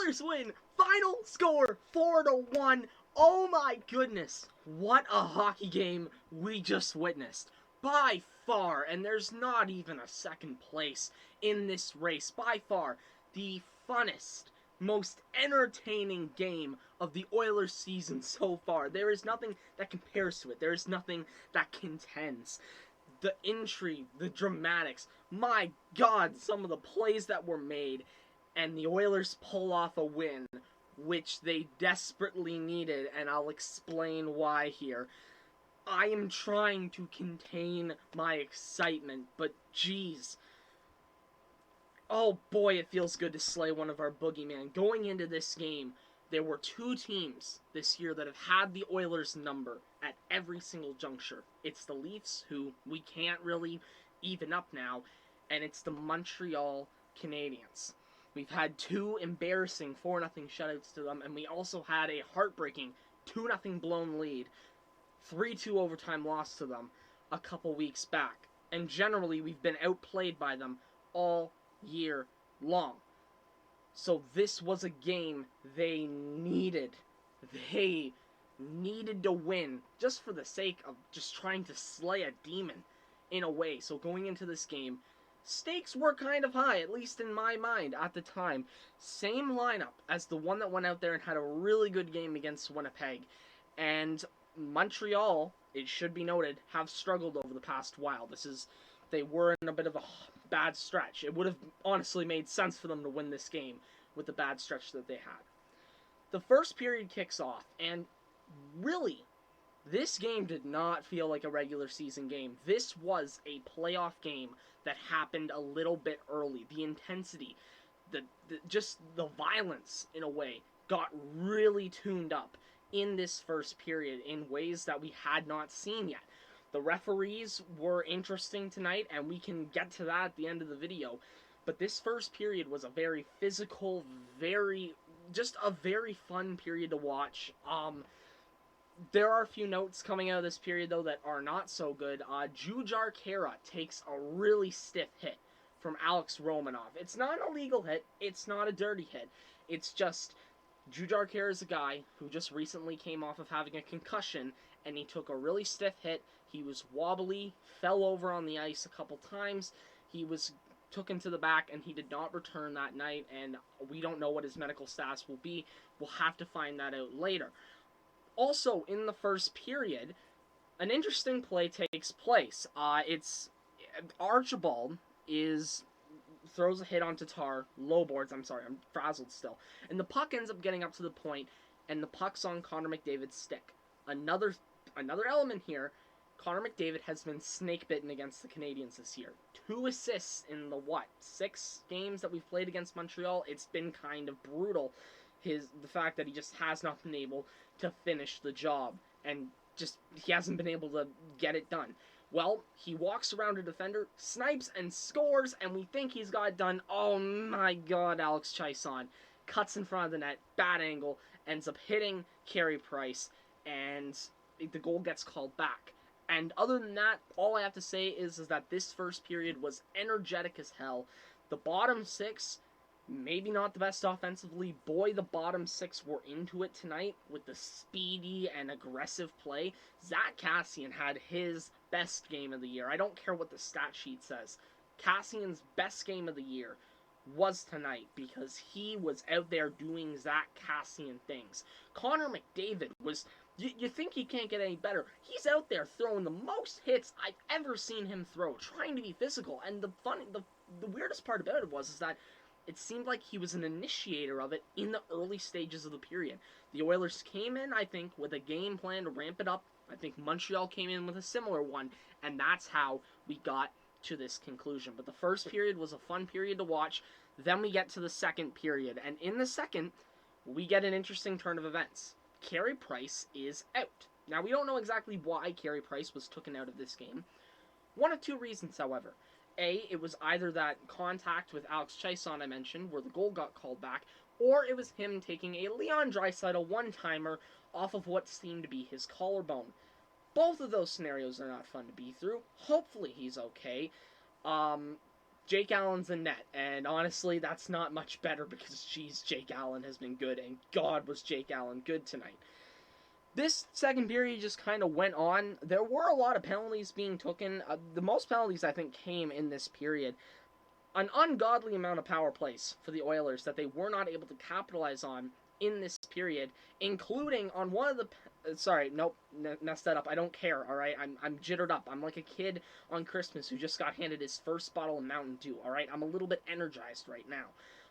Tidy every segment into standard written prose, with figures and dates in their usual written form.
Oilers win! Final score 4-1. Oh my goodness, what a hockey game we just witnessed. By far, and there's not even a second place in this race, by far, the funnest, most entertaining game of the Oilers season so far. There is nothing that compares to it. There is nothing that contends. The intrigue, the dramatics, my God, some of the plays that were made, and the Oilers pull off a win, which they desperately needed, and I'll explain why here. I am trying to contain my excitement, but geez. Oh boy, it feels good to slay one of our boogeyman. Going into this game, there were two teams this year that have had the Oilers' number at every single juncture. It's the Leafs, who we can't really even up now, and it's the Montreal Canadiens. We've had two embarrassing 4-0 shutouts to them, and we also had a heartbreaking 2-0 blown lead, 3-2 overtime loss to them a couple weeks back. And generally, we've been outplayed by them all year long. So this was a game they needed. They needed to win just for the sake of just trying to slay a demon in a way. So going into this game, stakes were kind of high, at least in my mind at the time. Same lineup as the one that went out there and had a really good game against Winnipeg. And Montreal, it should be noted, have struggled over the past while. They were in a bit of a bad stretch. It would have honestly made sense for them to win this game with the bad stretch that they had. The first period kicks off, and really, this game did not feel like a regular season game. This was a playoff game that happened a little bit early. The intensity, just the violence, in a way, got really tuned up in this first period in ways that we had not seen yet. The referees were interesting tonight, and we can get to that at the end of the video. But this first period was a very physical, just a very fun period to watch. There are a few notes coming out of this period, though, that are not so good. Jujhar Khaira takes a really stiff hit from Alex Romanov. It's not an illegal hit. It's not a dirty hit. It's just Jujhar Khaira is a guy who just recently came off of having a concussion, and he took a really stiff hit. He was wobbly, fell over on the ice a couple times. He was taken to the back, and he did not return that night, and we don't know what his medical status will be. We'll have to find that out later. Also, in the first period, an interesting play takes place. It's Archibald throws a hit on Tatar, low boards, I'm frazzled still, and the puck ends up getting up to the point, and the puck's on Connor McDavid's stick. Another element here, Connor McDavid has been snake-bitten against the Canadiens this year. 2 assists in the, 6 games that we've played against Montreal? It's been kind of brutal, the fact that he just has not been able to finish the job, and he hasn't been able to get it done. Well, he walks around a defender, snipes, and scores, and we think he's got it done. Oh my God, Alex Chiasson cuts in front of the net, bad angle, ends up hitting Carrie Price, and the goal gets called back. And other than that, all I have to say is that this first period was energetic as hell. The bottom 6, maybe not the best offensively. Boy, the bottom 6 were into it tonight with the speedy and aggressive play. Zach Kassian had his best game of the year. I don't care what the stat sheet says. Kassian's best game of the year was tonight because he was out there doing Zach Kassian things. Connor McDavid was... You think he can't get any better. He's out there throwing the most hits I've ever seen him throw, trying to be physical. And the weirdest part about it is that it seemed like he was an initiator of it in the early stages of the period. The Oilers came in, I think, with a game plan to ramp it up. I think Montreal came in with a similar one, and that's how we got to this conclusion. But the first period was a fun period to watch. Then we get to the second period, and in the second, we get an interesting turn of events. Carrie Price is out. Now, we don't know exactly why Carrie Price was taken out of this game. One of two reasons, however. A, it was either that contact with Alex Chiasson I mentioned, where the goal got called back, or it was him taking a Leon Draisaitl one-timer off of what seemed to be his collarbone. Both of those scenarios are not fun to be through. Hopefully he's okay. Jake Allen's in net, and honestly, that's not much better because, geez, Jake Allen has been good, and God was Jake Allen good tonight. This second period just kind of went on. There were a lot of penalties being taken. The most penalties, I think, came in this period. An ungodly amount of power plays for the Oilers that they were not able to capitalize on in this period, including on one of the... Sorry, nope, messed that up. I don't care, alright? I'm jittered up. I'm like a kid on Christmas who just got handed his first bottle of Mountain Dew, alright? I'm a little bit energized right now.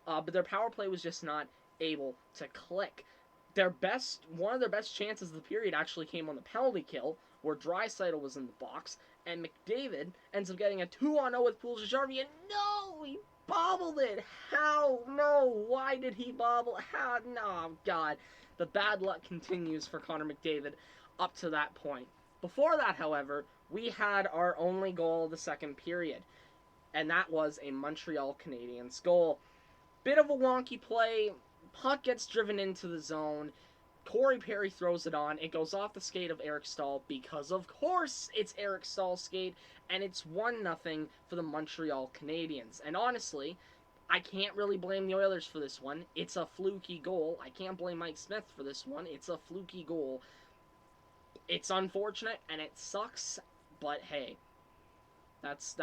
But their power play was just not able to click. One of their best chances of the period actually came on the penalty kill, where Draisaitl was in the box, and McDavid ends up getting a 2-on-0 with Puljujarvi, and no, he bobbled it. How? No, why did he bobble? How? No, God. The bad luck continues for Connor McDavid up to that point. Before that, however, we had our only goal of the second period, and that was a Montreal Canadiens goal. Bit of a wonky play. Puck gets driven into the zone. Corey Perry throws it on. It goes off the skate of Eric Staal because, of course, it's Eric Staal's skate, and it's 1-0 for the Montreal Canadiens. And honestly, I can't really blame the Oilers for this one. It's a fluky goal. I can't blame Mike Smith for this one. It's a fluky goal. It's unfortunate, and it sucks, but hey, that's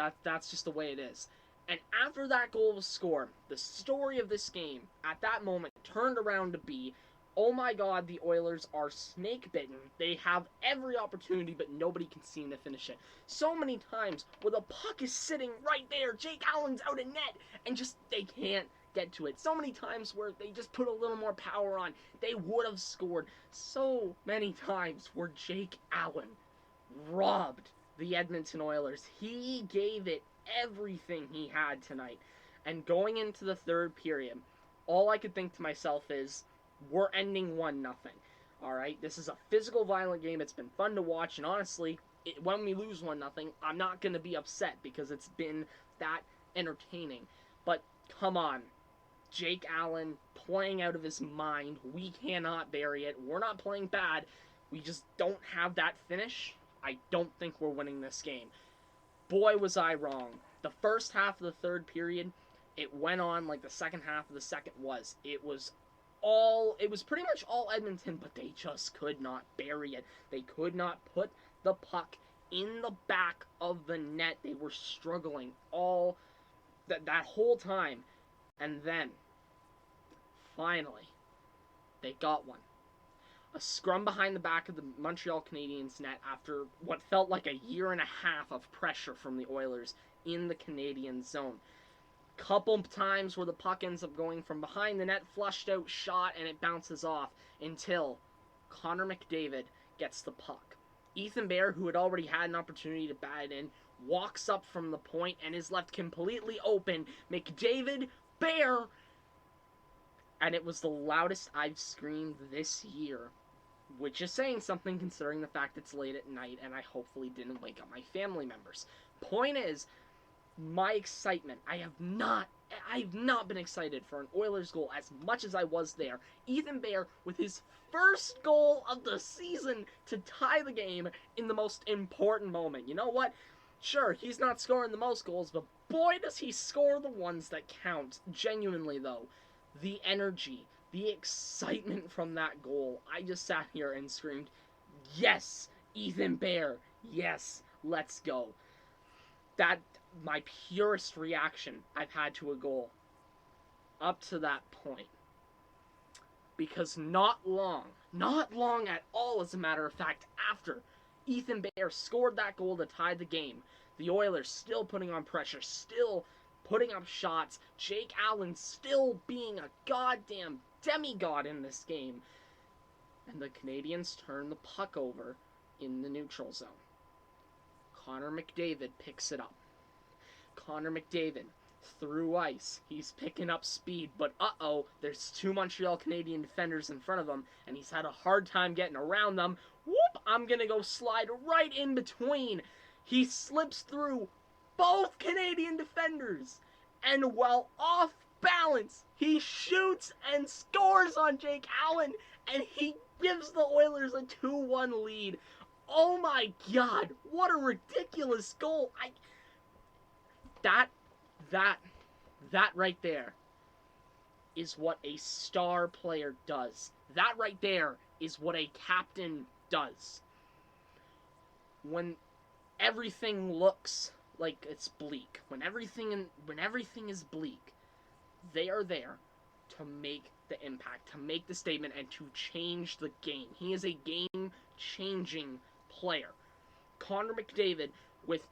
just the way it is. And after that goal was scored, the story of this game at that moment turned around to be, oh my God, the Oilers are snake bitten. They have every opportunity, but nobody can seem to finish it. So many times where the puck is sitting right there, Jake Allen's out in net, and just they can't get to it. So many times where they just put a little more power on, they would have scored. So many times where Jake Allen robbed the Edmonton Oilers. He gave it everything he had tonight. And going into the third period, all I could think to myself is, we're ending 1-0. Alright, this is a physical, violent game. It's been fun to watch, and honestly, when we lose 1-0, I'm not going to be upset because it's been that entertaining. But come on, Jake Allen playing out of his mind. We cannot bury it. We're not playing bad. We just don't have that finish. I don't think we're winning this game. Boy, was I wrong. The first half of the third period, it went on like the second half of the second was. It was pretty much all Edmonton, but they just could not bury it. They could not put the puck in the back of the net. They were struggling all that whole time. And then, finally, they got one. A scrum behind the back of the Montreal Canadiens net after what felt like a year and a half of pressure from the Oilers in the Canadian zone. Couple times where the puck ends up going from behind the net, flushed out shot, and it bounces off until Connor McDavid gets the puck. Ethan Bear, who had already had an opportunity to bat it in, walks up from the point and is left completely open. McDavid, Bear, and it was the loudest I've screamed this year, which is saying something considering the fact it's late at night and I hopefully didn't wake up my family members. Point is, my excitement, I've not been excited for an Oilers goal as much as I was there. Ethan Bear with his first goal of the season to tie the game in the most important moment. You know what? Sure, he's not scoring the most goals, but boy does he score the ones that count. Genuinely though, the energy, the excitement from that goal, I just sat here and screamed, yes, Ethan Bear, yes, let's go. That, my purest reaction I've had to a goal up to that point. Because not long at all, as a matter of fact, after Ethan Bear scored that goal to tie the game, the Oilers still putting on pressure, still putting up shots, Jake Allen still being a goddamn demigod in this game, and the Canadiens turn the puck over in the neutral zone. Connor McDavid picks it up. Connor McDavid through ice. He's picking up speed, but there's two Montreal Canadian defenders in front of him, and he's had a hard time getting around them. Whoop! I'm gonna go slide right in between. He slips through both Canadian defenders, and while off balance, he shoots and scores on Jake Allen, and he gives the Oilers a 2-1 lead. Oh my God, what a ridiculous goal. that right there is what a star player does. That right there is what a captain does. When everything looks like it's bleak, when everything is bleak, they are there to make the impact, to make the statement, and to change the game. He is a game-changing player. Connor McDavid, with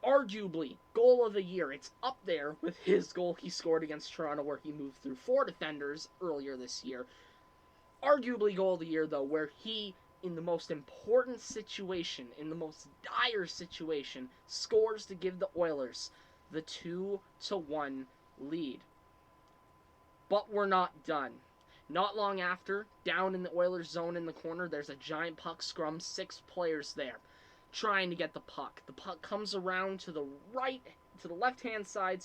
arguably goal of the year, it's up there with his goal he scored against Toronto where he moved through 4 defenders earlier this year. Arguably goal of the year, though, where he, in the most important situation, in the most dire situation, scores to give the Oilers the 2-1 lead. But we're not done. Not long after, down in the Oilers zone in the corner, there's a giant puck scrum, 6 players there, trying to get the puck. The puck comes around to the left-hand side,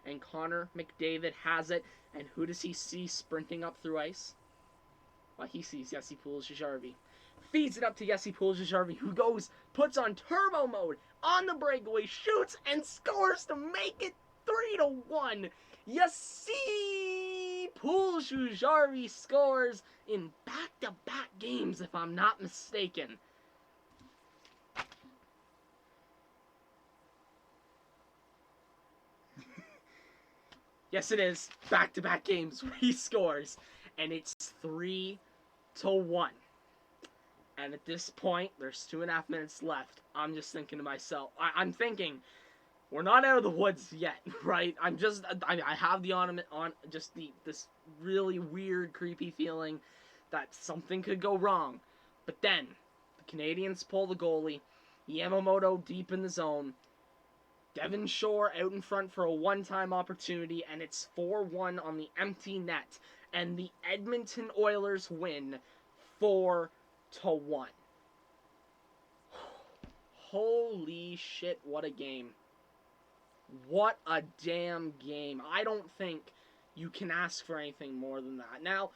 and Connor McDavid has it. And who does he see sprinting up through ice? Well, he sees Jesse Puljujärvi. Feeds it up to Jesse Puljujärvi, who puts on turbo mode on the breakaway, shoots, and scores to make it 3-1. Jesse Puljujärvi scores in back-to-back games, if I'm not mistaken. Yes, it is. Back-to-back games where he scores. And it's 3-1. And at this point, there's 2.5 minutes left. I'm just thinking to myself, I'm thinking, we're not out of the woods yet, right? I have this really weird, creepy feeling that something could go wrong. But then, the Canadiens pull the goalie, Yamamoto deep in the zone, Devon Shore out in front for a one-time opportunity, and it's 4-1 on the empty net. And the Edmonton Oilers win 4-1. Holy shit, what a game. What a damn game. I don't think you can ask for anything more than that. Now,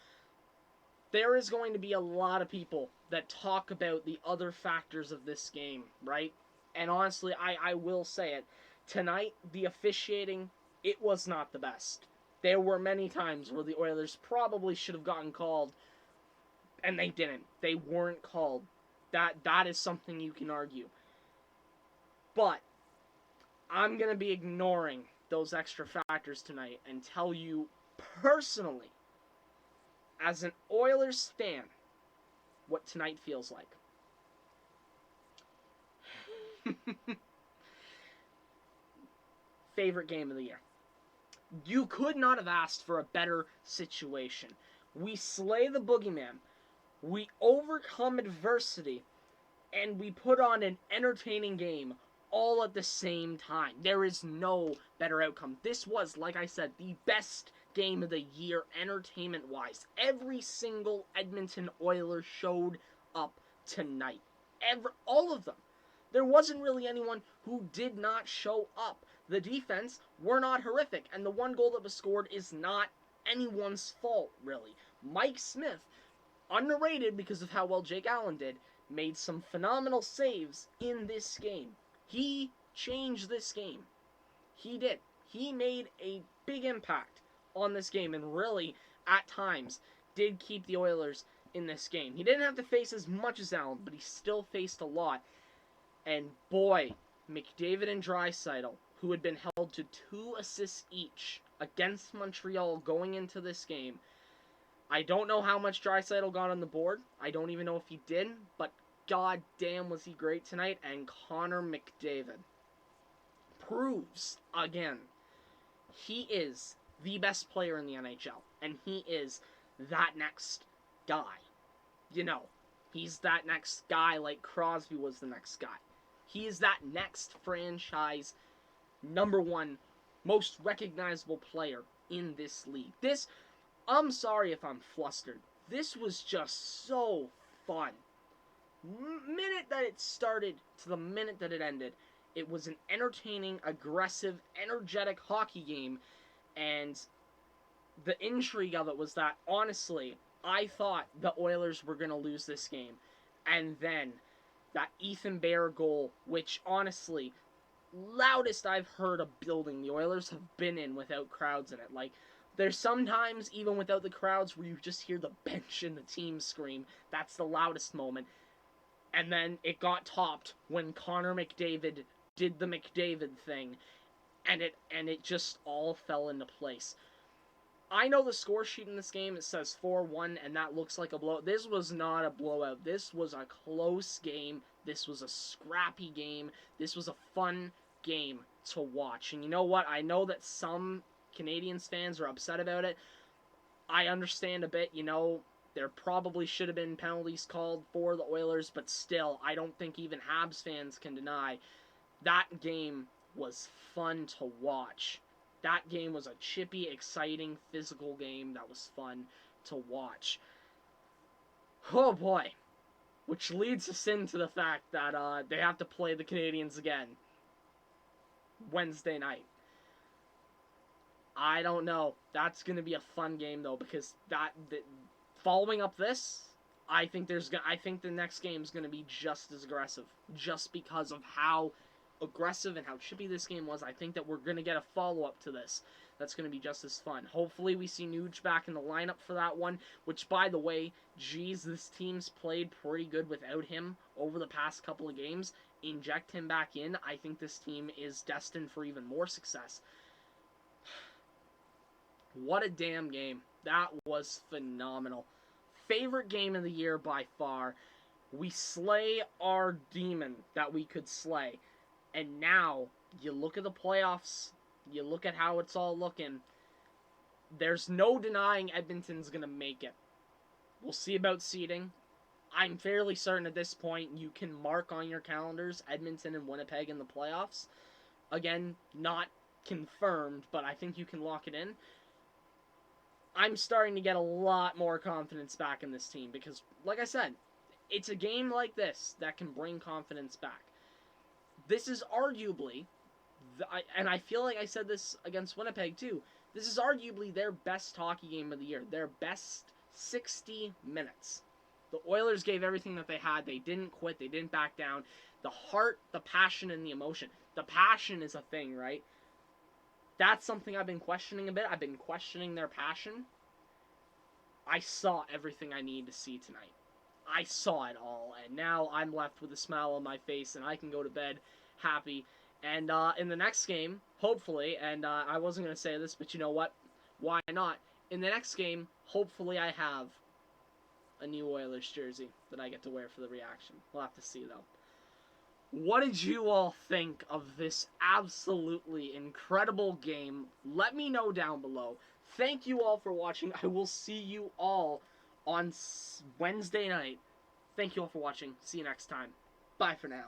there is going to be a lot of people that talk about the other factors of this game, right? And honestly, I will say it. Tonight, the officiating, it was not the best. There were many times where the Oilers probably should have gotten called, and they didn't. They weren't called. That is something you can argue. But I'm going to be ignoring those extra factors tonight and tell you personally, as an Oilers fan, what tonight feels like. Favorite game of the year. You could not have asked for a better situation. We slay the boogeyman, we overcome adversity, and we put on an entertaining game all at the same time. There is no better outcome. This was, like I said, the best game of the year entertainment-wise. Every single Edmonton Oiler showed up tonight. All of them. There wasn't really anyone who did not show up. The defense were not horrific, and the one goal that was scored is not anyone's fault, really. Mike Smith, underrated because of how well Jake Allen did, made some phenomenal saves in this game. He changed this game. He did. He made a big impact on this game, and really, at times, did keep the Oilers in this game. He didn't have to face as much as Allen, but he still faced a lot. And boy, McDavid and Draisaitl, who had been held to 2 assists each against Montreal going into this game. I don't know how much Draisaitl got on the board. I don't even know if he did, but god damn was he great tonight. And Connor McDavid proves again he is the best player in the NHL, and he is that next guy. You know, he's that next guy like Crosby was the next guy. He is that next franchise #1 most recognizable player in this league. I'm sorry if I'm flustered. This was just so fun. Minute that it started to the minute that it ended, it was an entertaining, aggressive, energetic hockey game, and the intrigue of it was that, honestly, I thought the Oilers were going to lose this game. And then that Ethan Bear goal, which honestly, loudest I've heard a building the Oilers have been in without crowds in it. Like, there's sometimes, even without the crowds, where you just hear the bench and the team scream. That's the loudest moment. And then it got topped when Connor McDavid did the McDavid thing, and it just all fell into place. I know the score sheet in this game, it says 4-1, and that looks like a blowout. This was not a blowout. This was a close game. This was a scrappy game. This was a fun game to watch. And you know what? I know that some Canadiens fans are upset about it. I understand a bit, there probably should have been penalties called for the Oilers, but still, I don't think even Habs fans can deny that game was fun to watch. That game was a chippy, exciting, physical game that was fun to watch. Oh boy. Which leads us into the fact that they have to play the Canadiens again Wednesday night. I don't know. That's going to be a fun game, though, because following up this, I think the next game is going to be just as aggressive, just because of how aggressive and how chippy this game was. I think that we're going to get a follow-up to this that's going to be just as fun. Hopefully we see Nuge back in the lineup for that one, which, by the way, geez, this team's played pretty good without him over the past couple of games. Inject him back in, I think this team is destined for even more success. What a damn game. That was phenomenal. Favorite game of the year by far. We slay our demon that we could slay. And now, you look at the playoffs, you look at how it's all looking, there's no denying Edmonton's going to make it. We'll see about seeding. I'm fairly certain at this point you can mark on your calendars Edmonton and Winnipeg in the playoffs. Again, not confirmed, but I think you can lock it in. I'm starting to get a lot more confidence back in this team because, like I said, it's a game like this that can bring confidence back. This is arguably, and I feel like I said this against Winnipeg too, this is arguably their best hockey game of the year, their best 60 minutes. The Oilers gave everything that they had. They didn't quit. They didn't back down. The heart, the passion, and the emotion. The passion is a thing, right? That's something I've been questioning a bit. I've been questioning their passion. I saw everything I need to see tonight. I saw it all, and now I'm left with a smile on my face, and I can go to bed happy. And in the next game, hopefully, and I wasn't going to say this, but you know what? Why not? In the next game, hopefully I have a new Oilers jersey that I get to wear for the reaction. We'll have to see, though. What did you all think of this absolutely incredible game? Let me know down below. Thank you all for watching. I will see you all on Wednesday night. Thank you all for watching. See you next time. Bye for now.